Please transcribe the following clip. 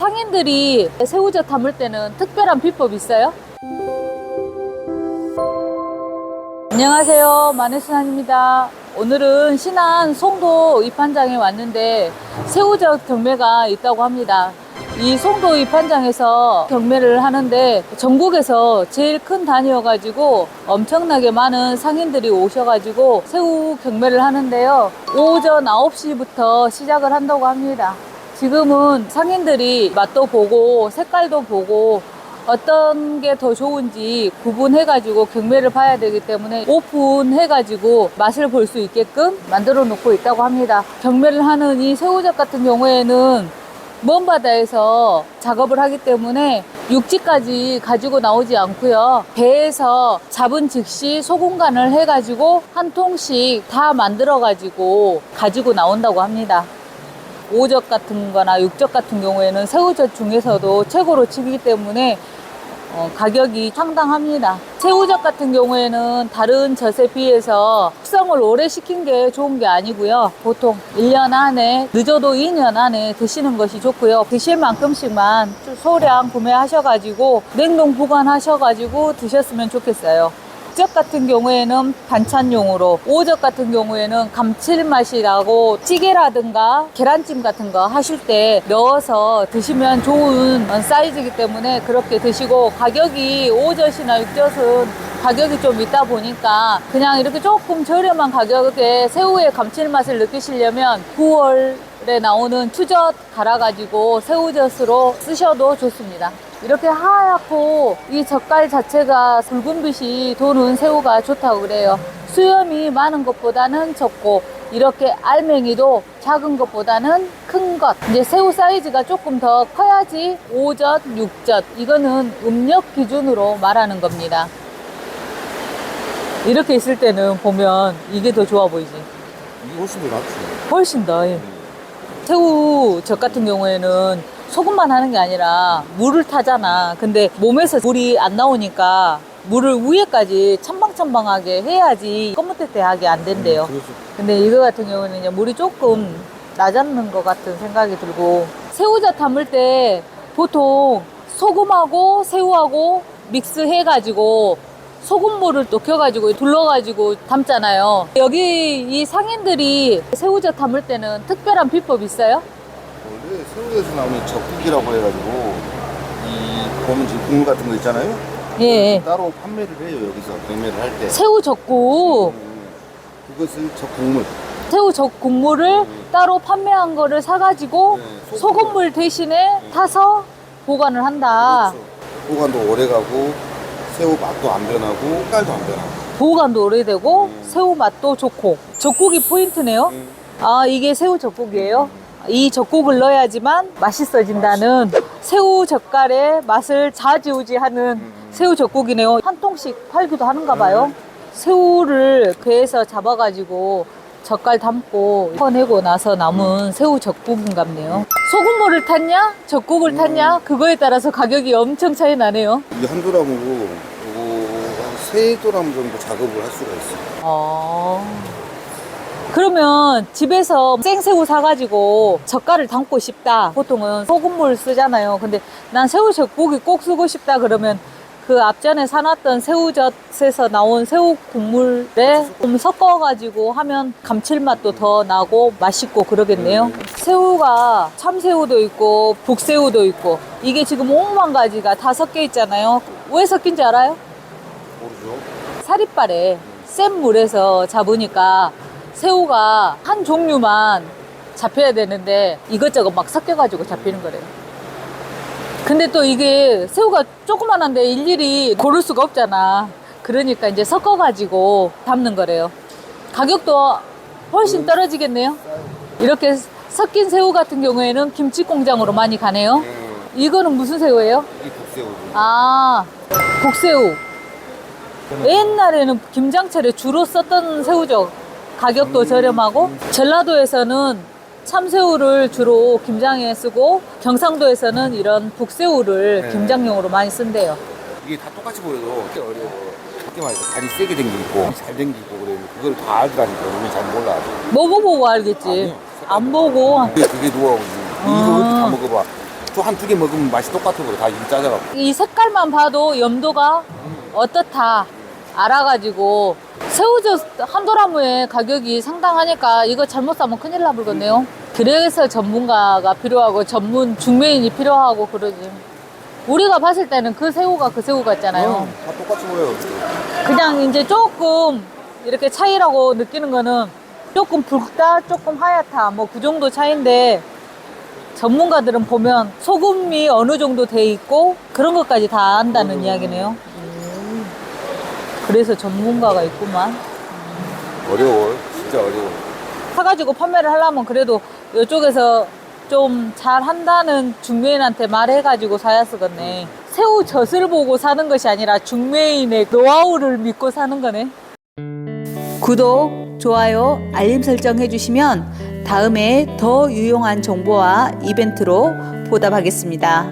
상인들이 새우젓 담을 때는 특별한 비법 있어요? 안녕하세요, 마네스산입니다. 오늘은 신안 송도 입한장에 왔는데 새우젓 경매가 있다고 합니다. 이 송도 입한장에서 경매를 하는데 전국에서 제일 큰 단위여가지고 엄청나게 많은 상인들이 오셔가지고 새우 경매를 하는데요. 오전 9시부터 시작을 한다고 합니다. 지금은 상인들이 맛도 보고 색깔도 보고 어떤 게 더 좋은지 구분해가지고 경매를 봐야 되기 때문에 오픈해가지고 맛을 볼 수 있게끔 만들어 놓고 있다고 합니다. 경매를 하는 이 새우젓 같은 경우에는 먼 바다에서 작업을 하기 때문에 육지까지 가지고 나오지 않고요. 배에서 잡은 즉시 소금간을 해가지고 한 통씩 다 만들어가지고 가지고 나온다고 합니다. 오젓 같은 거나 육젓 같은 경우에는 새우젓 중에서도 최고로 치기 때문에 가격이 상당합니다. 새우젓 같은 경우에는 다른 젓에 비해서 숙성을 오래 시킨 게 좋은 게 아니고요. 보통 1년 안에 늦어도 2년 안에 드시는 것이 좋고요. 드실 만큼씩만 소량 구매하셔가지고 냉동 보관하셔가지고 드셨으면 좋겠어요. 육젓 같은 경우에는 반찬용으로, 오젓 같은 경우에는 감칠맛이 나고 찌개라든가 계란찜 같은 거 하실 때 넣어서 드시면 좋은 사이즈이기 때문에 그렇게 드시고, 가격이 오젓이나 육젓은 가격이 좀 있다 보니까 그냥 이렇게 조금 저렴한 가격에 새우의 감칠맛을 느끼시려면 9월에 나오는 추젓 갈아가지고 새우젓으로 쓰셔도 좋습니다. 이렇게 하얗고 이 젓갈 자체가 붉은빛이 도는 새우가 좋다고 그래요. 수염이 많은 것보다는 적고 이렇게 알맹이도 작은 것보다는 큰 것. 이제 새우 사이즈가 조금 더 커야지 오젓, 육젓. 이거는 음력 기준으로 말하는 겁니다. 이렇게 있을 때는 보면 이게 더 좋아 보이지. 이게 훨씬 더 낫지. 훨씬 더. 새우젓 같은 경우에는 소금만 하는 게 아니라 물을 타잖아. 근데 몸에서 물이 안 나오니까 물을 위에까지 첨벙첨벙하게 해야지 거뭇대하게 안 된대요. 근데 이거 같은 경우는 이제 물이 조금 낮았는 것 같은 생각이 들고, 새우젓 담을 때 보통 소금하고 새우하고 믹스해가지고 소금물을 녹여가지고 둘러가지고 담잖아요. 여기 이 상인들이 새우젓 담을 때는 특별한 비법 있어요? 원래 새우에서 나오는 젓국이라고 해가지고 이 보면 지금 국물 같은 거 있잖아요. 예. 따로 판매를 해요. 여기서 경매를 할 때. 새우 젓국. 그것을 젓국물. 새우 젓국물을 따로 판매한 거를 사가지고 네, 소금물 대신에 타서 보관을 한다. 그렇죠. 보관도 오래 가고 새우 맛도 안 변하고 색깔도 안 변하고. 보관도 오래되고 새우 맛도 좋고. 젓국이 포인트네요. 아, 이게 새우 젓국이에요? 이 젓국을 넣어야지만 맛있어진다는 새우 젓갈의 맛을 좌지우지하는 새우 젓국이네요. 한 통씩 팔기도 하는가 봐요. 새우를 배에서 잡아가지고 젓갈 담고 퍼내고 나서 남은 새우 젓국인갑네요. 소금물을 탔냐 젓국을 탔냐 그거에 따라서 가격이 엄청 차이 나네요. 이게 한 도람으로 세 도람 정도 작업을 할 수가 있어요. 그러면 집에서 생새우 사가지고 젓갈을 담고 싶다. 보통은 소금물 쓰잖아요. 근데 난 새우 젓국이 꼭 쓰고 싶다 그러면 그 앞전에 사놨던 새우젓에서 나온 새우 국물에 좀 섞어가지고 하면 감칠맛도 더 나고 맛있고 그러겠네요. 새우가 참새우도 있고 북새우도 있고 이게 지금 5만 가지가 다 섞여 있잖아요. 왜 섞인지 알아요? 모르죠. 사리발에 센 물에서 잡으니까 새우가 한 종류만 잡혀야 되는데 이것저것 막 섞여가지고 잡히는 거래요. 근데 또 이게 새우가 조그만한데 일일이 고를 수가 없잖아. 그러니까 이제 섞어가지고 담는 거래요. 가격도 훨씬 떨어지겠네요. 이렇게 섞인 새우 같은 경우에는 김치 공장으로 많이 가네요. 이거는 무슨 새우예요? 이게 북새우죠. 아, 북새우. 옛날에는 김장철에 주로 썼던 새우죠. 가격도 저렴하고. 전라도에서는 참새우를 주로 김장에 쓰고 경상도에서는 이런 북새우를 김장용으로 많이 쓴대요. 이게 다 똑같이 보여도 그게 어려워. 그렇게 말해서 다리 세게 댕기고 잘 댕기고 그래. 그걸 다 알더라니까. 우리는 잘 몰라. 뭐 보고 알겠지. 아니요. 안 보고. 그게 노하우지. 이거 다 먹어봐. 새우젓도 한 두 개 먹으면 맛이 똑같아 보여. 다 입이 짜져갖고. 이 색깔만 봐도 염도가 어떻다 알아가지고 새우젓 한 도라무의 가격이 상당하니까 이거 잘못 사면 큰일 나버리겠네요. 그래서 전문가가 필요하고 전문 중매인이 필요하고 그러지. 우리가 봤을 때는 그 새우가 그 새우 같잖아요. 다 똑같이 보여요. 그냥 이제 조금 이렇게 차이라고 느끼는 거는 조금 붉다, 조금 하얗다, 뭐 그 정도 차이인데 전문가들은 보면 소금이 어느 정도 돼 있고 그런 것까지 다 안다는 이야기네요. 그래서 전문가가 있구만. 어려워. 진짜 어려워. 사가지고 판매를 하려면 그래도 이쪽에서 좀 잘 한다는 중매인한테 말해가지고 사야 쓰겠네. 새우 젖을 보고 사는 것이 아니라 중매인의 노하우를 믿고 사는 거네. 구독, 좋아요, 알림 설정 해주시면 다음에 더 유용한 정보와 이벤트로 보답하겠습니다.